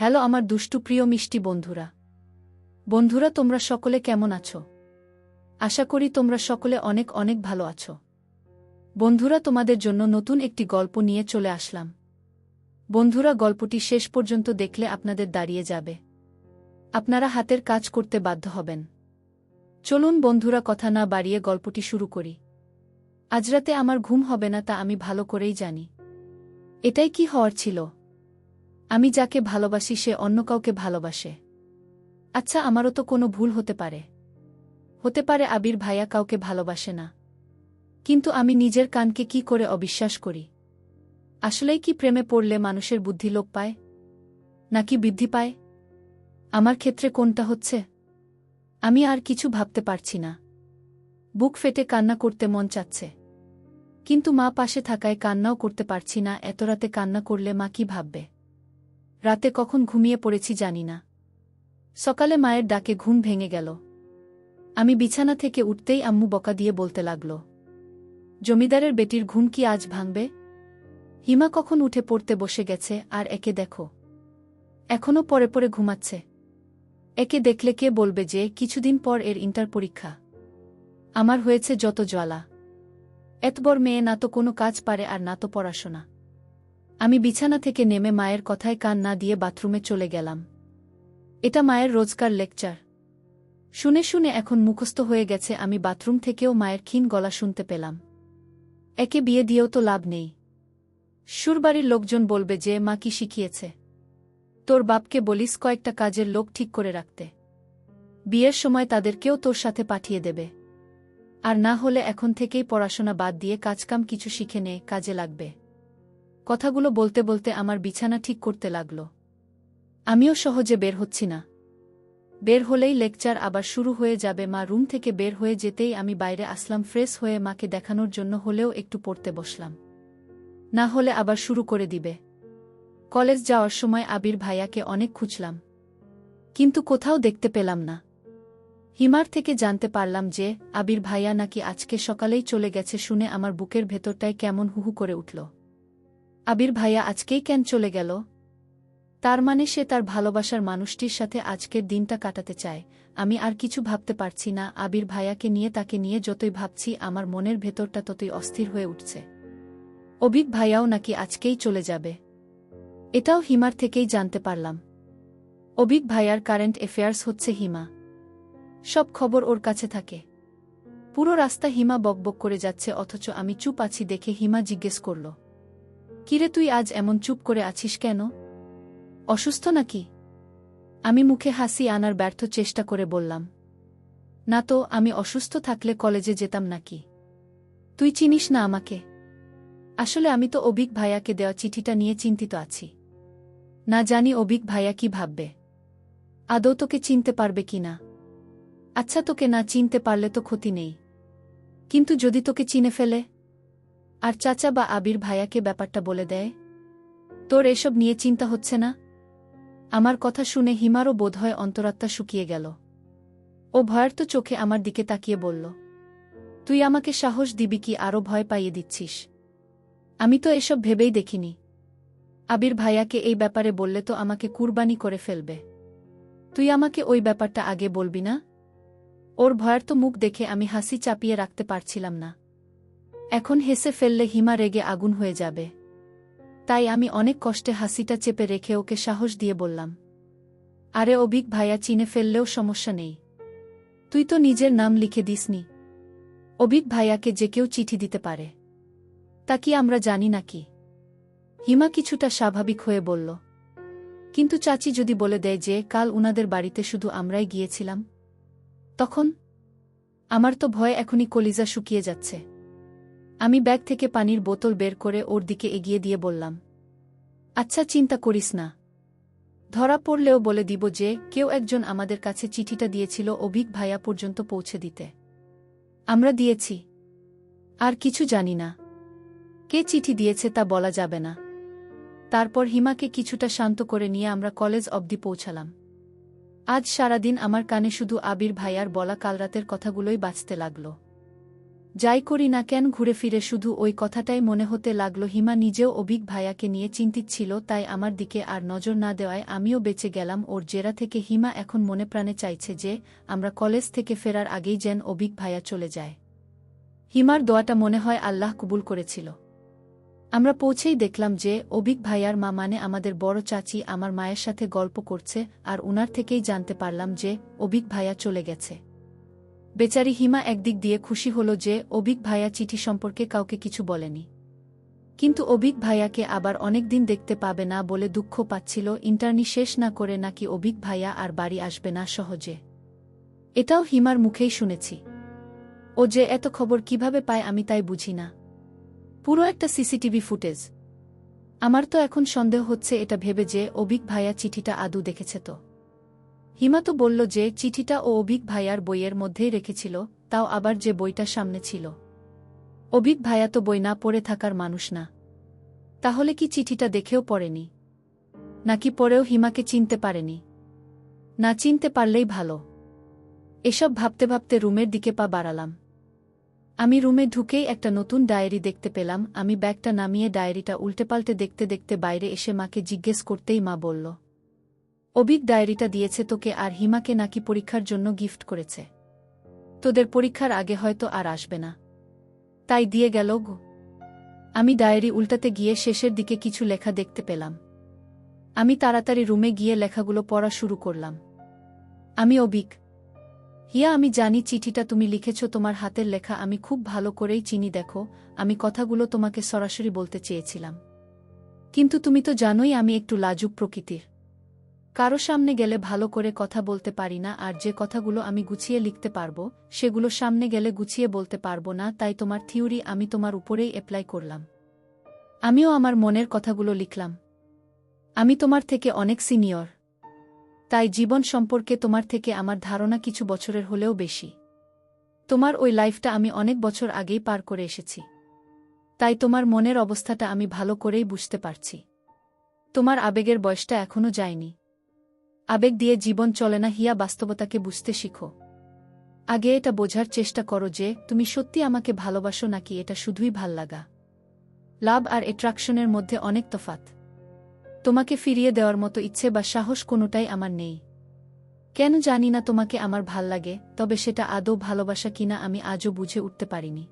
Hello আমার দুষ্টু প্রিয় মিষ্টি বন্ধুরা তোমরা সকলে কেমন আছো? আশা করি তোমরা সকলে অনেক অনেক ভালো আছো। বন্ধুরা তোমাদের জন্য নতুন একটি গল্প নিয়ে চলে আসলাম। বন্ধুরা গল্পটি শেষ পর্যন্ত দেখলে আপনাদের দাঁড়িয়ে যাবে, আপনারা হাতের কাজ করতে বাধ্য হবেন। চলুন বন্ধুরা কথা না বাড়িয়ে গল্পটি শুরু করি। আজ রাতে আমার ঘুম হবে না তা আমি ভালো করেই জানি। এটাই কি হওয়ার ছিল? আমি যাকে ভালোবাসি সে অন্য কাউকে ভালোবাসে। আচ্ছা, আমারও তো কোনো ভুল হতে পারে আবির ভাইয়া কাউকে ভালোবাসে না, কিন্তু আমি নিজের কানকে কি করে অবিশ্বাস করি? আসলেই কি প্রেমে পড়লে মানুষের বুদ্ধি লোপ পায় নাকি বৃদ্ধি পায়? আমার ক্ষেত্রে কোনটা হচ্ছে আমি আর কিছু ভাবতে পারছি না। বুক ফেটে কান্না করতে মন চাচ্ছে, কিন্তু মা পাশে থাকায় কান্নাও করতে পারছি না। এত রাতে কান্না করলে মা কি ভাববে? রাতে কখন ঘুমিয়ে পড়েছি জানি না। সকালে মায়ের ডাকে ঘুম ভেঙে গেল। আমি বিছানা থেকে উঠতেই আম্মু বকা দিয়ে বলতে লাগল, জমিদারের বেটির ঘুম কি আজ ভাঙবে? হিমা কখন উঠে পড়তে বসে গেছে, আর একে দেখো এখনও পরে পরে ঘুমাচ্ছে। একে দেখলে কে বলবে যে কিছুদিন পর এর ইন্টার পরীক্ষা? আমার হয়েছে যত জ্বালা। এত বড় মেয়ে না তো কোনো কাজ পারে আর না তো পড়াশোনা। আমি বিছানা থেকে নেমে মায়ের কথায় কান না দিয়ে বাথরুমে চলে গেলাম। এটা মায়ের রোজকার লেকচার। শুনে শুনে এখন মুখস্থ হয়ে গেছে। আমি বাথরুম থেকেও মায়ের ক্ষীণ গলা শুনতে পেলাম। একে বিয়ে দিয়েও তো লাভ নেই। শ্বশুরবাড়ির লোকজন বলবে যে মা কি শিখিয়েছে। তোর বাপকে বলিস কয়েকটা কাজের লোক ঠিক করে রাখতে। বিয়ের সময় তাদেরকেও তোর সাথে পাঠিয়ে দেবে। আর না হলে এখন থেকেই পড়াশোনা বাদ দিয়ে কাজকাম কিছু শিখে নে, কাজে লাগবে। কথাগুলো বলতে বলতে আমার বিছানা ঠিক করতে লাগল। আমিও সহজে বের হচ্ছি না। বের হলেই লেকচার আবার শুরু হয়ে যাবে। মা রুম থেকে বের হয়ে যেতেই আমি বাইরে আসলাম। ফ্রেশ হয়ে মাকে দেখানোর জন্য হলেও একটু পড়তে বসলাম, না হলে আবার শুরু করে দিবে। কলেজ যাওয়ার সময় আবির ভাইয়াকে অনেক খুঁজলাম, কিন্তু কোথাও দেখতে পেলাম না। হিমার থেকে জানতে পারলাম যে আবির ভাইয়া নাকি আজকে সকালেই চলে গেছে। শুনে আমার বুকের ভেতরটায় কেমন হুহু করে উঠল। আবির ভাইয়া আজকেই কেন চলে গেল? তার মানে সে তার ভালোবাসার মানুষটির সাথে আজকের দিনটা কাটাতে চায়। আমি আর কিছু ভাবতে পারছি না। আবির ভাইয়াকে নিয়ে, তাকে নিয়ে যতই ভাবছি আমার মনের ভেতরটা ততই অস্থির হয়ে উঠছে। অভিক ভাইয়াও নাকি আজকেই চলে যাবে, এটাও হিমার থেকেই জানতে পারলাম। অভিক ভাইয়ার কারেন্ট অ্যাফেয়ার্স হচ্ছে হিমা। সব খবর ওর কাছে থাকে। পুরো রাস্তা হিমা বকবক করে যাচ্ছে, অথচ আমি চুপ আছি দেখে হিমা জিজ্ঞেস করল, কিরে তুই আজ এমন চুপ করে আছিস কেন? অসুস্থ নাকি? আমি মুখে হাসি আনার ব্যর্থ চেষ্টা করে বললাম, না তো, আমি অসুস্থ থাকলে কলেজে যেতাম নাকি? তুই চিনিস না আমাকে। আসলে আমি তো অভিক ভাইয়াকে দেওয়া চিঠিটা নিয়ে চিন্তিত আছি। না জানি অভিক ভাইয়া কি ভাববে। আদৌ তোকে চিনতে পারবে কি না? আচ্ছা, তোকে না চিনতে পারলে তো ক্ষতি নেই, কিন্তু যদি তোকে চিনে ফেলে আর চাচা বা আবির ভাইয়াকে ব্যাপারটা বলে দেয়? তোর এসব নিয়ে চিন্তা হচ্ছে না? আমার কথা শুনে হিমারও বোধহয় অন্তরাত্মা শুকিয়ে গেল। ও ভয়ার্ত চোখে আমার দিকে তাকিয়ে বলল, তুই আমাকে সাহস দিবি কি আরও ভয় পাইয়ে দিচ্ছিস? আমি তো এসব ভেবেই দেখিনি। আবির ভাইয়াকে এই ব্যাপারে বললে তো আমাকে কুরবানি করে ফেলবে। তুই আমাকে ওই ব্যাপারটা আগে বলবি না? ওর ভয়ার্ত মুখ দেখে আমি হাসি চাপিয়ে রাখতে পারছিলাম না। এখন হেসে ফেললে হিমা রেগে আগুন হয়ে যাবে। তাই আমি অনেক কষ্টে হাসিটা চেপে রেখে ওকে সাহস দিয়ে বললাম, আরে অভিক ভাইয়া চিনে ফেললেও সমস্যা নেই। তুই তো নিজের নাম লিখে দিসনি। অভিক ভাইয়াকে যে কেউ চিঠি দিতে পারে, তা কি আমরা জানি নাকি? হিমা কিছুটা স্বাভাবিক হয়ে বলল, কিন্তু চাচি যদি বলে দেয় যে কাল উনাদের বাড়িতে শুধু আমরাই গিয়েছিলাম, তখন? আমার তো ভয় এখনই কলিজা শুকিয়ে যাচ্ছে। আমি ব্যাগ থেকে পানির বোতল বের করে ওর দিকে এগিয়ে দিয়ে বললাম, আচ্ছা চিন্তা করিস না। ধরা পড়লেও বলে দিব যে কেউ একজন আমাদের কাছে চিঠিটা দিয়েছিল অভিক ভাইয়া পর্যন্ত পৌঁছে দিতে। আমরা দিয়েছি, আর কিছু জানি না। কে চিঠি দিয়েছে তা বলা যাবে না। তারপর হিমাকে কিছুটা শান্ত করে নিয়ে আমরা কলেজ অবধি পৌঁছালাম। আজ সারাদিন আমার কানে শুধু আবির ভাইয়ার বলা কালরাতের কথাগুলোই বাজতে লাগল। যাই করি না কেন ঘুরে ফিরে শুধু ওই কথাটাই মনে হতে লাগল। হিমা নিজেও অভিক ভাইয়াকে নিয়ে চিন্তিত ছিল, তাই আমার দিকে আর নজর না দেওয়ায় আমিও বেঁচে গেলাম ওর জেরা থেকে। হিমা এখন মনে প্রাণে চাইছে যে আমরা কলেজ থেকে ফেরার আগেই যেন অভিক ভাইয়া চলে যায়। হিমার দোয়াটা মনে হয় আল্লাহ কবুল করেছিল। আমরা পৌঁছেই দেখলাম যে অভিক ভাইয়ার মা মানে আমাদের বড় চাচি আমার মায়ের সাথে গল্প করছে, আর উনার থেকেই জানতে পারলাম যে অভিক ভাইয়া চলে গেছে। বেচারি হিমা একদিক দিয়ে খুশি হল যে অভিক ভাইয়া চিঠি সম্পর্কে কাউকে কিছু বলেনি, কিন্তু অভিক ভাইয়াকে আবার অনেকদিন দেখতে পাবে না বলে দুঃখ পাচ্ছিল। ইন্টার্নি শেষ না করে নাকি অভিক ভাইয়া আর বাড়ি আসবে না সহজে। এটাও হিমার মুখেই শুনেছি। ও যে এত খবর কিভাবে পায় আমি তাই বুঝি না। পুরো একটা সিসিটিভি ফুটেজ। আমার তো এখন সন্দেহ হচ্ছে এটা ভেবে যে অভিক ভাইয়া চিঠিটা আদৌ দেখেছে। তো হিমা তো বলল যে চিঠিটা ও অভিক ভাইয়ার বইয়ের মধ্যেই রেখেছিল, তাও আবার যে বইটা সামনে ছিল। অভিক ভাইয়া তো বই না পড়ে থাকার মানুষ না। তাহলে কি চিঠিটা দেখেও পড়েনি? নাকি পড়েও হিমাকে চিনতে পারেনি? না চিনতে পারলেই ভালো। এসব ভাবতে ভাবতে রুমের দিকে পা বাড়ালাম। আমি রুমে ঢুকেই একটা নতুন ডায়েরি দেখতে পেলাম। আমি ব্যাগটা নামিয়ে ডায়েরিটা উল্টেপাল্টে দেখতে দেখতে বাইরে এসে মাকে জিজ্ঞেস করতেই মা বলল, অভিক ডায়েরিটা দিয়েছে তোকে আর হিমাকে নাকি পরীক্ষার জন্য গিফট করেছে। তোদের পরীক্ষার আগে হয়তো আর আসবে না, তাই দিয়ে গেল গো। আমি ডায়েরি উল্টাতে গিয়ে শেষের দিকে কিছু লেখা দেখতে পেলাম। আমি তাড়াতাড়ি রুমে গিয়ে লেখাগুলো পড়া শুরু করলাম। আমি অভিক। হিয়া, আমি জানি চিঠিটা তুমি লিখেছ, তোমার হাতের লেখা আমি খুব ভালো করেই চিনি। দেখো, আমি কথাগুলো তোমাকে সরাসরি বলতে চেয়েছিলাম, কিন্তু তুমি তো জানোই আমি একটু লাজুক প্রকৃতির। কারো সামনে গেলে ভালো করে কথা বলতে পারি না, আর যে কথাগুলো আমি গুছিয়ে লিখতে পারবো সেগুলো সামনে গেলে গুছিয়ে বলতে পারবো না। তাই তোমার থিওরি আমি তোমার উপরেই অ্যাপ্লাই করলাম। আমিও আমার মনের কথাগুলো লিখলাম। আমি তোমার থেকে অনেক সিনিয়র, তাই জীবন সম্পর্কে তোমার থেকে আমার ধারণা কিছু বছরের হলেও বেশি। তোমার ওই লাইফটা আমি অনেক বছর আগেই পার করে এসেছি, তাই তোমার মনের অবস্থাটা আমি ভালো করেই বুঝতে পারছি। তোমার আবেগের বয়সটা এখনো যায়নি। আবেগ দিয়ে জীবন চলে না হিয়া, বাস্তবতাকে বুঝতে শিখো। আগে এটা বোঝার চেষ্টা করো যে তুমি সত্যি আমাকে ভালোবাসো নাকি এটা শুধুই ভাললাগা। লাভ আর অ্যাট্রাকশনের মধ্যে অনেক তফাৎ। তোমাকে ফিরিয়ে দেওয়ার মতো ইচ্ছে বা সাহস কোনোটাই আমার নেই। কেন জানি না তোমাকে আমার ভাল লাগে, তবে সেটা আদৌ ভালোবাসা কিনা আমি আজও বুঝে উঠতে পারিনি।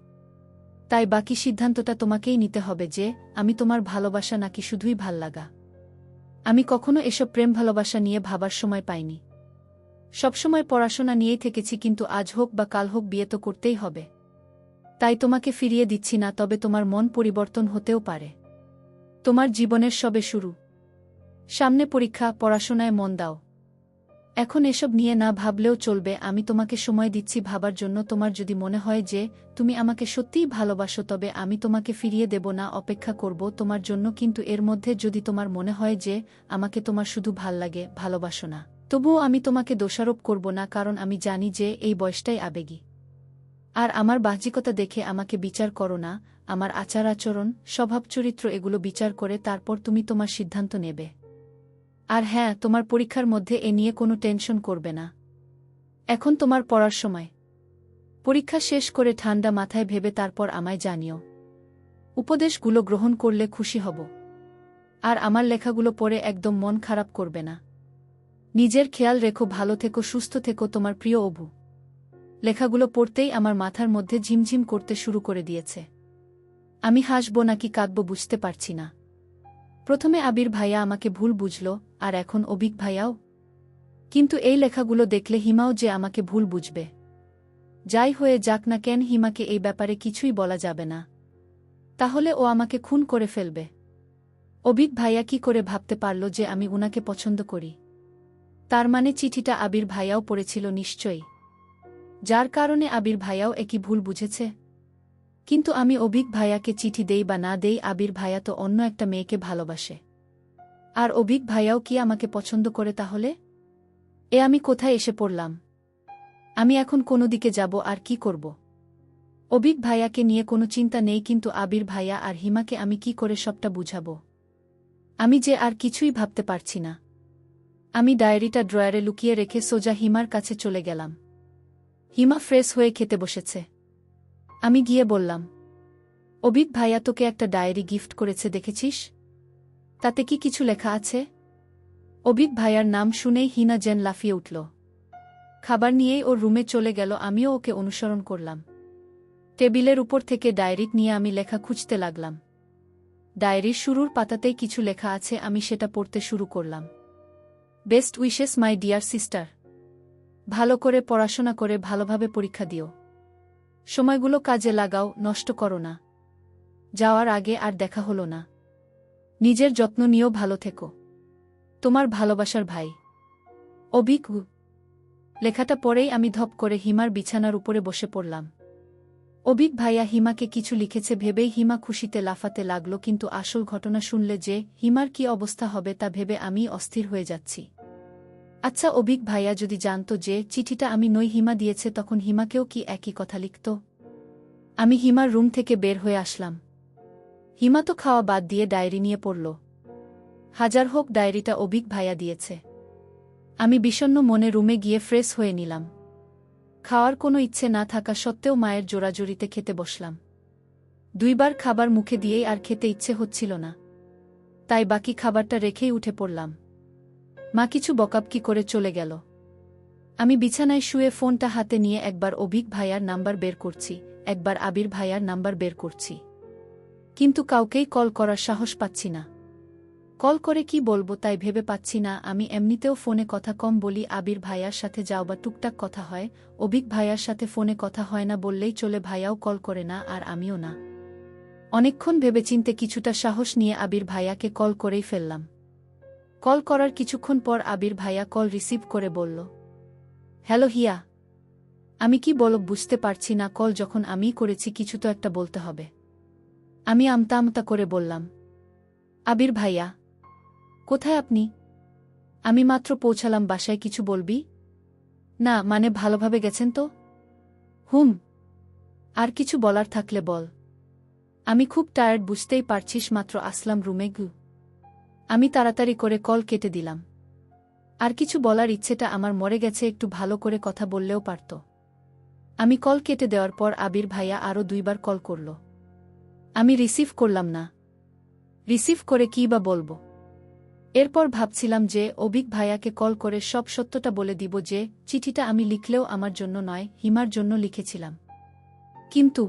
তাই বাকি সিদ্ধান্তটা তোমাকেই নিতে হবে যে আমি তোমার ভালোবাসা নাকি শুধুই ভাললাগা। আমি কখনো এসব প্রেম ভালোবাসা নিয়ে ভাবার সময় পাইনি। সবসময় পড়াশোনা নিয়েই থেকেছি, কিন্তু আজ হোক বা কাল হোক বিয়ে তো করতেই হবে। তাই তোমাকে ফিরিয়ে দিচ্ছি না, তবে তোমার মন পরিবর্তন হতেও পারে। তোমার জীবনের সবে শুরু। সামনে পরীক্ষা, পড়াশোনায় মন দাও। এখন এসব নিয়ে না ভাবলেও চলবে। আমি তোমাকে সময় দিচ্ছি ভাবার জন্য। তোমার যদি মনে হয় যে তুমি আমাকে সত্যিই ভালোবাসো, তবে আমি তোমাকে ফিরিয়ে দেব না, অপেক্ষা করব তোমার জন্য। কিন্তু এর মধ্যে যদি তোমার মনে হয় যে আমাকে তোমার শুধু ভাল লাগে, ভালোবাসো না, তবুও আমি তোমাকে দোষারোপ করব না, কারণ আমি জানি যে এই বয়সটাই আবেগী। আর আমার বাহ্যিকতা দেখে আমাকে বিচার করো না, আমার আচার আচরণ, স্বভাব চরিত্র এগুলো বিচার করে তারপর তুমি তোমার সিদ্ধান্ত নেবে। আর হ্যাঁ, তোমার পরীক্ষার মধ্যে এ নিয়ে কোনো টেনশন করবে না। এখন তোমার পড়ার সময়। পরীক্ষা শেষ করে ঠান্ডা মাথায় ভেবে তারপর আমায় জানিও। উপদেশগুলো গ্রহণ করলে খুশি হব। আর আমার লেখাগুলো পড়ে একদম মন খারাপ করবে না। নিজের খেয়াল রেখো, ভালো থেকো, সুস্থ থেকো, তোমার প্রিয় অবু। লেখাগুলো পড়তেই আমার মাথার মধ্যে ঝিমঝিম করতে শুরু করে দিয়েছে। আমি হাসব নাকি কাঁদব বুঝতে পারছি না। প্রথমে আবির ভাইয়া আমাকে ভুল বুঝল, আর এখন অভিক ভাইয়াও। কিন্তু এই লেখাগুলো দেখলে হিমাও যে আমাকে ভুল বুঝবে। যাই হয়ে যাক না কেন, হিমাকে এই ব্যাপারে কিছুই বলা যাবে না। তাহলে ও আমাকে খুন করে ফেলবে। অভিক ভাইয়া কি করে ভাবতে পারল যে আমি উনাকে পছন্দ করি? তার মানে চিঠিটা আবির ভাইয়াও পড়েছিল নিশ্চয়ই, যার কারণে আবির ভাইয়াও একই ভুল বুঝেছে। কিন্তু আমি অভিক ভাইয়াকে চিঠি দেই বা না দেই, আবির ভাইয়া তো অন্য একটা মেয়েকে ভালোবাসে। আর অভিক ভাইয়াও কি আমাকে পছন্দ করে তাহলে? আমি কোথায় এসে পড়লাম? আমি এখন কোনো দিকে যাব আর কি করব? অভিক ভাইয়াকে নিয়ে কোনো চিন্তা নেই, কিন্তু আবির ভাইয়া আর হিমাকে আমি কি করে সবটা বুঝাব? আমি যে আর কিছুই ভাবতে পারছি না। আমি ডায়েরিটা ড্রয়ারে লুকিয়ে রেখে সোজা হিমার কাছে চলে গেলাম। হিমা ফ্রেশ হয়ে খেতে বসেছে। আমি গিয়ে বললাম, অবিক ভাইয়া তোকে একটা ডায়েরি গিফট করেছে, দেখেছিস? তাতে কি কিছু লেখা আছে? অবিক ভাইয়ার নাম শুনেই হিনা জেন লাফিয়ে উঠল। খাবার নিয়েই ওর রুমে চলে গেল, আমিও ওকে অনুসরণ করলাম। টেবিলের উপর থেকে ডায়েরি নিয়ে আমি লেখা খুঁজতে লাগলাম। ডায়েরির শুরুর পাতাতেই কিছু লেখা আছে, আমি সেটা পড়তে শুরু করলাম। Best wishes my dear sister. ভালো করে পড়াশোনা করে ভালোভাবে পরীক্ষা দিও। সময়গুলো কাজে লাগাও, নষ্ট করো না। যাওয়ার আগে আর দেখা হলো না। নিজের যত্ন নিয়েও ভালো থেকো। তোমার ভালোবাসার ভাই অবিক। লেখাটা পড়েই আমি ধপ করে হিমার বিছানার উপরে বসে পড়লাম। অবিক ভাইয়া হিমাকে কিছু লিখেছে ভেবেই হিমা খুশিতে লাফাতে লাগল, কিন্তু আসল ঘটনা শুনলে যে হিমার কি অবস্থা হবে তা ভেবে আমি অস্থির হয়ে যাচ্ছি। আচ্ছা, অবিক ভাইয়া যদি জানত যে চিঠিটা আমি নই, হিমা দিয়েছে, তখন হিমাকেও কি একই কথা লিখত? আমি হিমার রুম থেকে বের হয়ে আসলাম। হিমা তো খাওয়া বাদ দিয়ে ডায়েরি নিয়ে পড়ল। হাজার হোক, ডায়েরিটা অবিক ভাইয়া দিয়েছে। আমি বিষণ্ণ মনে রুমে গিয়ে ফ্রেশ হয়ে নিলাম। খাওয়ার কোনো ইচ্ছে না থাকা সত্ত্বেও মায়ের জোরাজুরিতে খেতে বসলাম। 2 বার খাবার মুখে দিয়েই আর খেতে ইচ্ছে হচ্ছিল না, তাই বাকি খাবারটা রেখেই উঠে পড়লাম। মা কিছু বকাবকি করে চলে গেল। আমি বিছানায় শুয়ে ফোনটা হাতে নিয়ে একবার অবিক ভাইয়ার নাম্বার বের করছি, একবার আবির ভাইয়ার নাম্বার বের করছি, কিন্তু কাউকেই কল করার সাহস পাচ্ছি না। কল করে কি বলবো তাই ভেবে পাচ্ছি না। আমি এমনিতেও ফোনে কথা কম বলি, আবির ভাইয়ার সাথে যাও বা টুকটাক কথা হয়, অবিক ভাইয়ার সাথে ফোনে কথা হয় না বললেই চলে, ভাইয়াও কল করে না আর আমিও না। অনেকক্ষণ ভেবেচিন্তে কিছুটা সাহস নিয়ে আবির ভাইয়াকে কল করেই ফেললাম। কল করার কিছুক্ষণ পর আবির ভাইয়া কল রিসিভ করে বলল, হ্যালো হিয়া। আমি কি বলব বুঝতে পারছি না, কল যখন আমিই করেছি কিছু তো একটা বলতে হবে। আমি আমতা আমতা করে বললাম, আবির ভাইয়া, কোথায় আপনি? আমি মাত্র পৌঁছালাম বাসায়, কিছু বলবি? না মানে ভালোভাবে গেছেন তো? হুম। আর কিছু বলার থাকলে বল। আমি খুব টায়ার্ড, বুঝতেই পারছিস, মাত্র আসলাম রুমে। আমি তাড়াতাড়ি করে কল কেটে দিলাম। আর কিছু বলার ইচ্ছেটা আমার মরে গেছে, একটু ভালো করে কথা বললেও পারত। আমি কল কেটে দেওয়ার পর আবির ভাইয়া আরও 2 বার কল করল। আমি রিসিভ করলাম না। রিসিভ করে কী বা বলবো? এরপর ভাবছিলাম যে অবিক ভাইয়াকে কল করে সব সত্যটা বলে দিব যে চিঠিটা আমি লিখলেও আমার জন্য নয়, হিমার জন্য লিখেছিলাম। কিন্তু